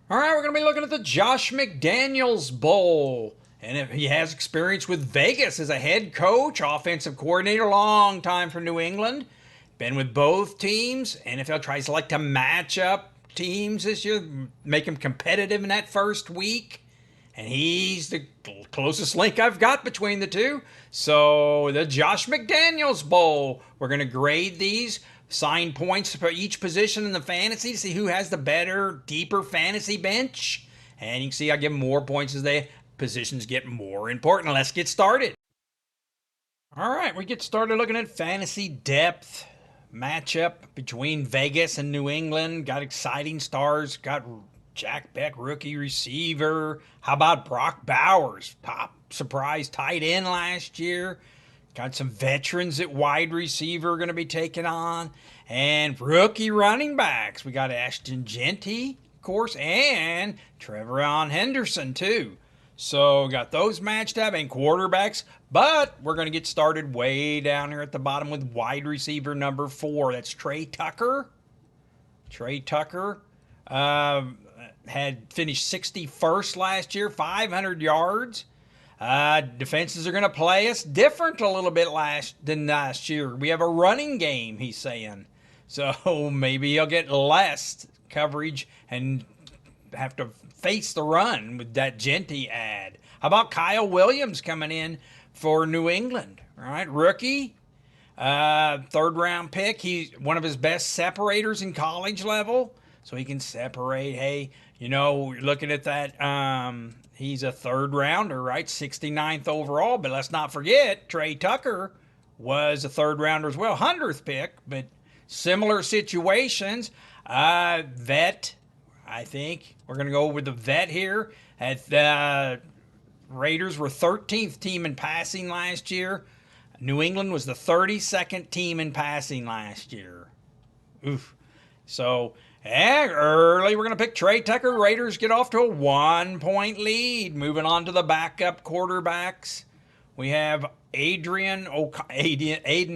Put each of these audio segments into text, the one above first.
All right, we're going to be looking at the Josh McDaniels Bowl. And if he has experience with Vegas as a head coach, offensive coordinator, long time for New England. Been with both teams. NFL tries to like to match up teams this year, make them competitive in that first week. And he's the closest link I've got between the two. So the Josh McDaniels Bowl, we're going to grade these, assign points for each position in the fantasy to see who has the better, deeper fantasy bench. And you can see I give more points as the positions get more important. Let's get started. All right, we get started looking at fantasy depth matchup between Vegas and New England. Got exciting stars. Got Jack Beck, rookie receiver. How about Brock Bowers, top surprise tight end last year? Got some veterans at wide receiver going to be taken on. And rookie running backs. We got Ashton Jeanty, of course, and Trevorron Henderson, too. So got those matched up and quarterbacks. But we're going to get started way down here at the bottom with wide receiver number 4. That's Trey Tucker. Trey Tucker had finished 61st last year, 500 yards. Defenses are going to play us different a little bit than last year. We have a running game, he's saying. So maybe he'll get less coverage and have to face the run with that Jeanty ad. How about Kyle Williams coming in for New England? All right, rookie, third round pick. He's one of his best separators in college level. So he can separate. Hey, looking at that, he's a third rounder, right? 69th overall. But let's not forget, Trey Tucker was a third rounder as well, 100th pick, but similar situations. Vet, I think we're going to go with the vet here. At Raiders were 13th team in passing last year. New England was the 32nd team in passing last year. Oof. So early, we're going to pick Trey Tucker. Raiders get off to a 1-point lead. Moving on to the backup quarterbacks. We have Aiden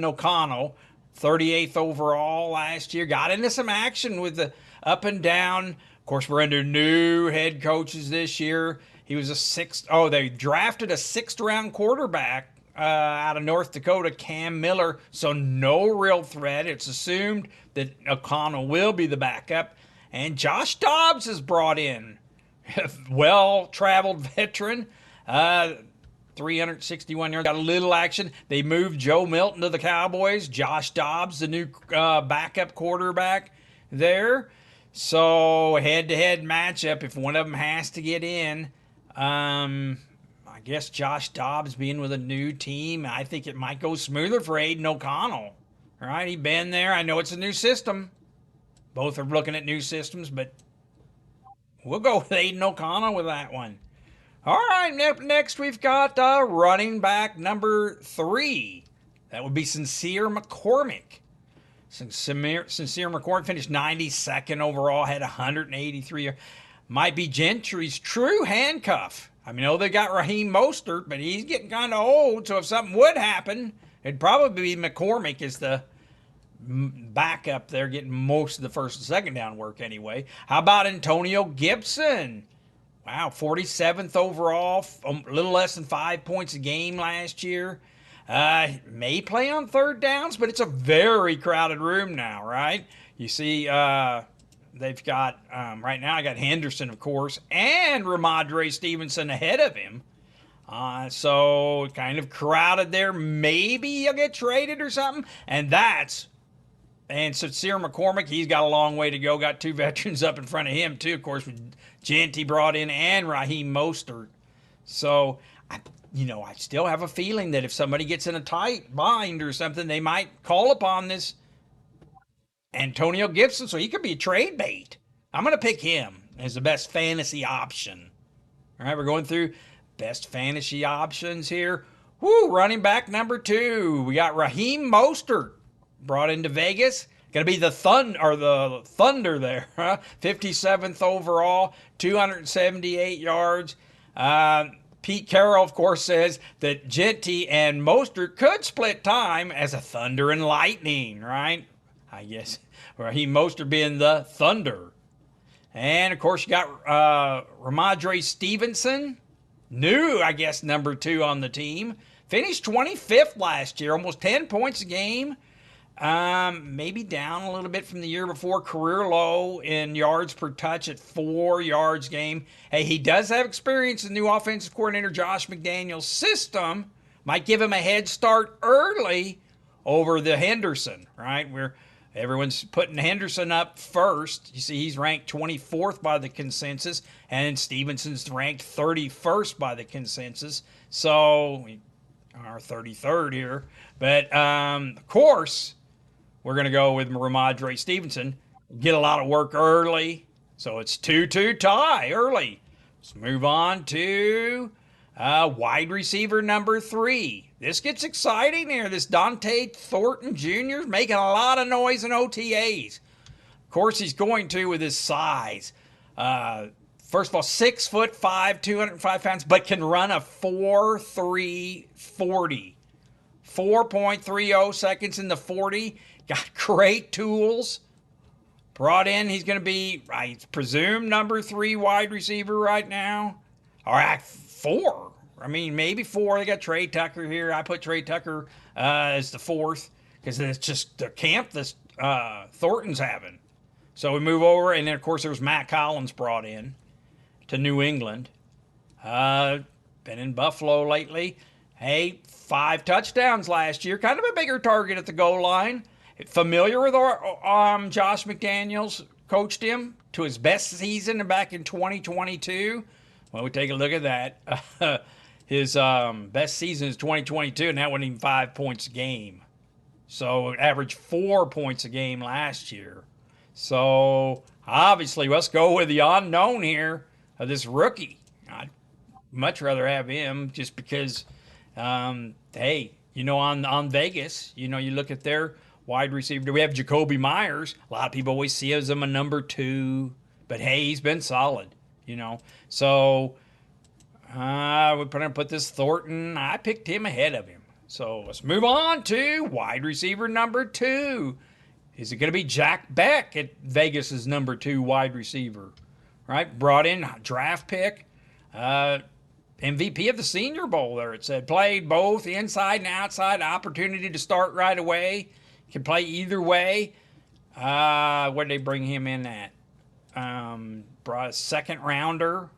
O'Connell, 38th overall last year. Got into some action with the up and down. Of course, we're under new head coaches this year. He was they drafted a 6th-round quarterback out of North Dakota, Cam Miller, so no real threat. It's assumed that O'Connell will be the backup. And Josh Dobbs is brought in. Well-traveled veteran, 361 yards, got a little action. They moved Joe Milton to the Cowboys. Josh Dobbs, the new backup quarterback there. So head-to-head matchup, if one of them has to get in, I guess Josh Dobbs being with a new team, I think it might go smoother for Aiden O'Connell. All right, he's been there. I know it's a new system. Both are looking at new systems, but we'll go with Aiden O'Connell with that one. All right, next we've got running back number 3. That would be Sincere McCormick. Sincere McCormick finished 92nd overall, had 183. Might be Gentry's true handcuff. I know they got Raheem Mostert, but he's getting kind of old, so if something would happen, it'd probably be McCormick as the backup there, getting most of the first and second down work anyway. How about Antonio Gibson? Wow, 47th overall, a little less than 5 points a game last year. May play on third downs, but it's a very crowded room now, right? You see, they've got, right now I got Henderson, of course, and Ramondre Stevenson ahead of him. So kind of crowded there. Maybe he'll get traded or something. And Sincere McCormick, he's got a long way to go. Got 2 veterans up in front of him, too, of course, with Jeanty brought in and Raheem Mostert. So, I still have a feeling that if somebody gets in a tight bind or something, they might call upon this Antonio Gibson, so he could be a trade bait. I'm going to pick him as the best fantasy option. All right, we're going through best fantasy options here. Running back number 2. We got Raheem Mostert brought into Vegas. Going to be the Thunder there. 57th overall, 278 yards. Pete Carroll, of course, says that Jeanty and Mostert could split time as a Thunder and Lightning, right? I guess Raheem Mostert being the Thunder. And of course, you got Ramondre Stevenson, new, I guess, number 2 on the team. Finished 25th last year, almost 10 points a game. Maybe down a little bit from the year before. Career low in yards per touch at 4 yards game. Hey, he does have experience in new offensive coordinator Josh McDaniels' system. Might give him a head start early over the Henderson, right? Where everyone's putting Henderson up first. You see, he's ranked 24th by the consensus, and Stevenson's ranked 31st by the consensus. So, our 33rd here. But, of course, we're going to go with Ramondre Stevenson. Get a lot of work early. So it's 2-2 tie early. Let's move on to wide receiver number 3. This gets exciting here. This Dante Thornton Jr. is making a lot of noise in OTAs. Of course, he's going to with his size. First of all, 6'5", 205 pounds, but can run a 4.3 40. 4.30 seconds in the 40. Got great tools. Brought in, he's going to be, I presume, number 3 wide receiver right now. All right, 4. I mean, maybe 4. They got Trey Tucker here. I put Trey Tucker as the 4th because it's just the camp that Thornton's having. So we move over, and then, of course, there was Matt Collins brought in to New England. Been in Buffalo lately. Hey, 5 touchdowns last year. Kind of a bigger target at the goal line. Familiar with Josh McDaniels, coached him to his best season back in 2022. Well, we take a look at that. His best season is 2022, and that wasn't even 5 points a game. So it averaged 4 points a game last year. So obviously, let's go with the unknown here of this rookie. I'd much rather have him just because, hey, you know, on Vegas, you know, you look at their wide receiver. We have Jacoby Myers. A lot of people always see him a number 2, but hey, he's been solid, you know. So we're going to put this Thornton. I picked him ahead of him. So let's move on to wide receiver number 2. Is it going to be Jack Beck at Vegas's number 2 wide receiver? Right, brought in draft pick, MVP of the Senior Bowl. There it said played both inside and outside. Opportunity to start right away. Can play either way. What did they bring him in at? Brought a second rounder.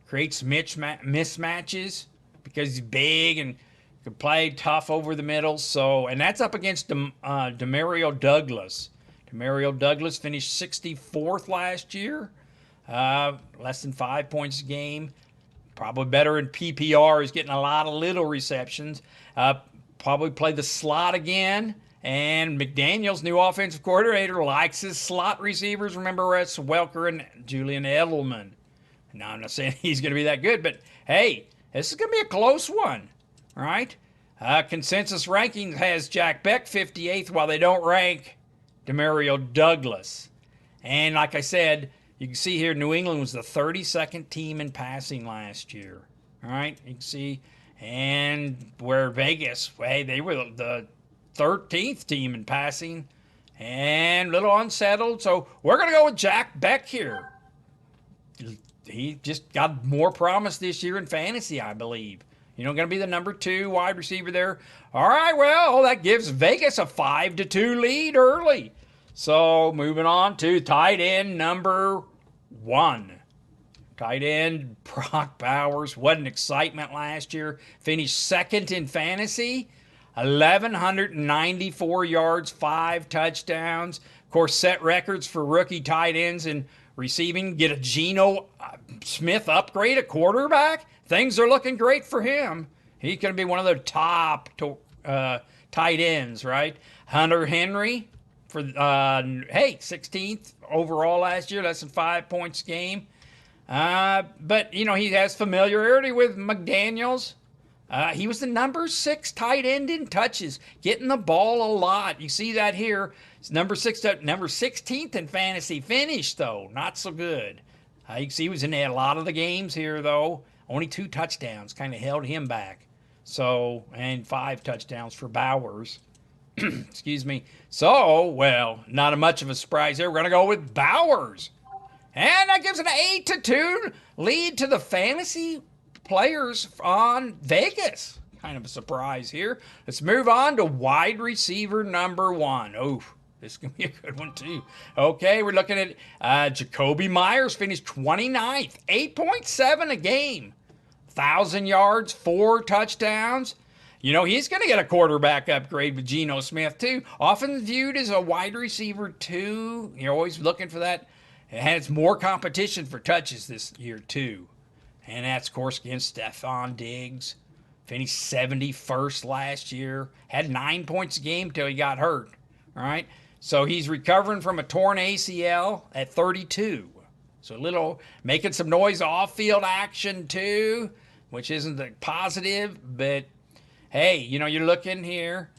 Creates mismatches because he's big and can play tough over the middle. So, and that's up against Demario Douglas. Demario Douglas finished 64th last year. Less than 5 points a game. Probably better in PPR. He's getting a lot of little receptions. Probably play the slot again. And McDaniels, new offensive coordinator, likes his slot receivers. Remember, Wes Welker and Julian Edelman. Now, I'm not saying he's going to be that good, but hey, this is going to be a close one, right? Consensus rankings has Jack Beck 58th, while they don't rank Demario Douglas. And like I said, you can see here, New England was the 32nd team in passing last year. All right, you can see. And where Vegas, hey, they were the 13th team in passing and a little unsettled. So we're going to go with Jack Beck here. He just got more promise this year in fantasy, I believe. You know, going to be the number 2 wide receiver there. All right, well, that gives Vegas a 5-2 lead early. So moving on to tight end number 1. Tight end Brock Bowers. What an excitement last year. Finished 2nd in fantasy. 1,194 yards, 5 touchdowns. Of course, set records for rookie tight ends in receiving. Get a Geno Smith upgrade at quarterback. Things are looking great for him. He's going to be one of the top tight ends, right? Hunter Henry for 16th overall last year, less than 5 points a game. But you know, he has familiarity with McDaniels. He was the number 6 tight end in touches, getting the ball a lot. You see that here. It's number 16th in fantasy finish, though. Not so good. You can see he was in a lot of the games here, though. Only 2 touchdowns kind of held him back. So, and 5 touchdowns for Bowers. Excuse me. So, well, not much of a surprise there. We're going to go with Bowers. And that gives an 8-2 lead to the fantasy players on Vegas. Kind of a surprise here. Let's move on to wide receiver number 1. Oh, this is going to be a good one, too. Okay, we're looking at Jacoby Myers finished 29th, 8.7 a game. 1,000 yards, 4 touchdowns. He's going to get a quarterback upgrade with Geno Smith, too. Often viewed as a wide receiver, too. You're always looking for that. It has more competition for touches this year, too. And that's, of course, against Stephon Diggs. Finished 71st last year. Had 9 points a game till he got hurt. All right. So he's recovering from a torn ACL at 32. So a little making some noise off-field action, too, which isn't the positive, but hey, you're looking here.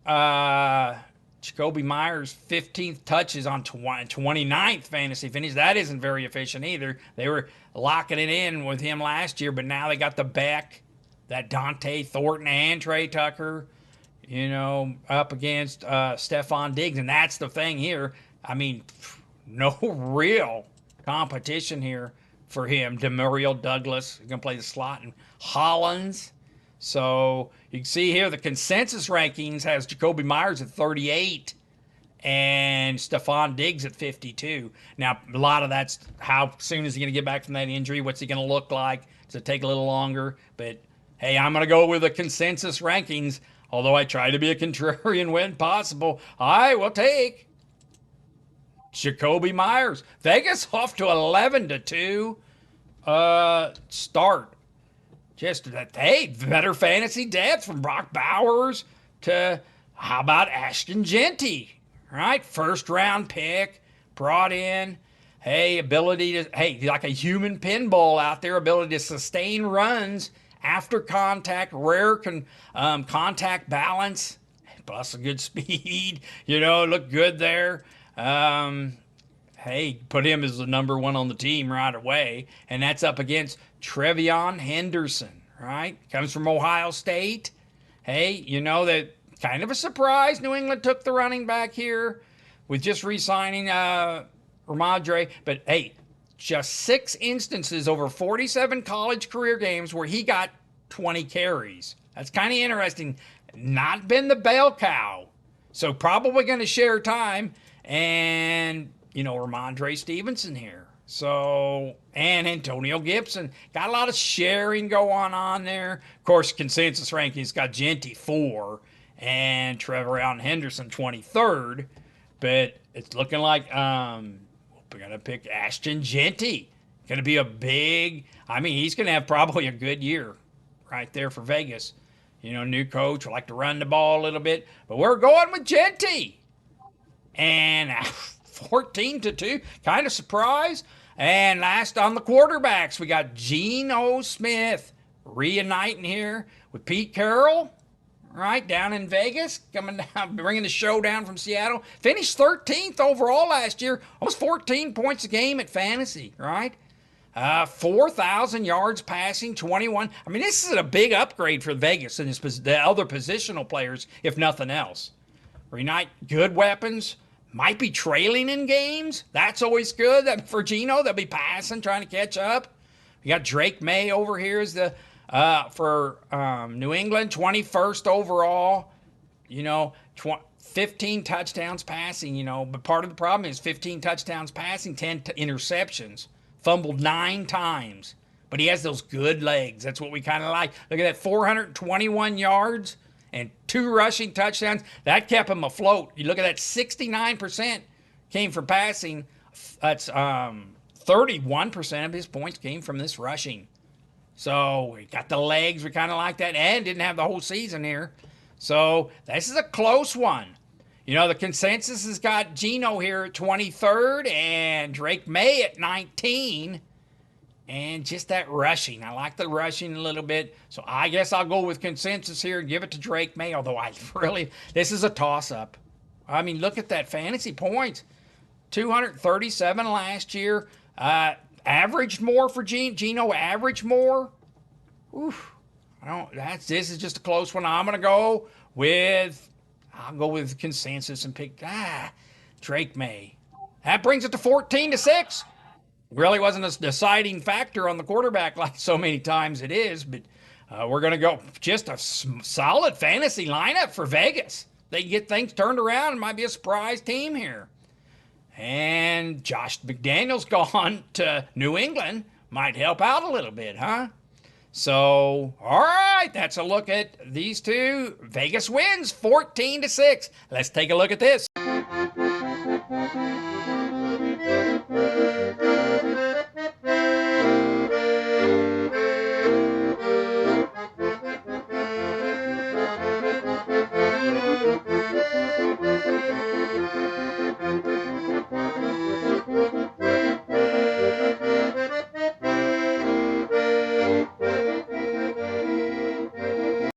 Jacoby Myers, 15th touches on 29th fantasy finish. That isn't very efficient either. They were locking it in with him last year, but now they got the Beck, that Dante Thornton and Trey Tucker, up against Stephon Diggs. And that's the thing here. I mean, no real competition here for him. Demuriel Douglas is going to play the slot, and Hollins. So you can see here the consensus rankings has Jacoby Myers at 38 and Stephon Diggs at 52. Now, a lot of that's how soon is he going to get back from that injury? What's he going to look like? Does it take a little longer? But, hey, I'm going to go with the consensus rankings, although I try to be a contrarian when possible. I will take Jacoby Myers. Vegas off to 11-2 start. Just that, hey, better fantasy depth from Brock Bowers to, how about Ashton Genty, right? First round pick, brought in, hey, ability to, hey, like a human pinball out there, ability to sustain runs after contact, rare contact balance, plus a good speed, look good there. Hey, put him as the number 1 on the team right away, and that's up against Trevion Henderson, right? Comes from Ohio State. Hey, that kind of a surprise. New England took the running back here with just re-signing Ramondre. But, hey, just 6 instances over 47 college career games where he got 20 carries. That's kind of interesting. Not been the bell cow. So probably going to share time. And, Ramondre Stevenson here. So, and Antonio Gibson. Got a lot of sharing going on there. Of course, consensus rankings got Genty 4 and Trevion Henderson 23rd. But it's looking like we're going to pick Ashton Genty. Going to be a big, he's going to have probably a good year right there for Vegas. New coach, would like to run the ball a little bit. But we're going with Genty. And 14-2, kind of surprise. And last on the quarterbacks, we got Geno Smith reuniting here with Pete Carroll, right, down in Vegas, coming down, bringing the show down from Seattle. Finished 13th overall last year, almost 14 points a game at fantasy, right? 4,000 yards passing, 21. This is a big upgrade for Vegas and the other positional players, if nothing else. Reunite good weapons. Might be trailing in games. That's always good. For Geno, they'll be passing, trying to catch up. We got Drake May over here as the for New England, 21st overall. 15 touchdowns passing. But part of the problem is 15 touchdowns passing, 10 interceptions. Fumbled 9 times. But he has those good legs. That's what we kind of like. Look at that, 421 yards. And 2 rushing touchdowns. That kept him afloat. You look at that, 69% came from passing. That's 31% of his points came from this rushing. So we got the legs. We kind of like that. And didn't have the whole season here. So this is a close one. The consensus has got Geno here at 23rd and Drake May at 19. And just that rushing. I like the rushing a little bit. So I guess I'll go with consensus here and give it to Drake May. Although this is a toss-up. Look at that fantasy points. 237 last year. Averaged more for Geno. Averaged more. Oof. This is just a close one. I'll go with consensus and pick Drake May. That brings it to 14-6. really wasn't a deciding factor on the quarterback like so many times it is, but we're going to go just a solid fantasy lineup for Vegas. They can get things turned around. It might be a surprise team here. And Josh McDaniels gone to New England might help out a little bit, huh? So, all right, that's a look at these two. Vegas wins 14-6. Let's take a look at this.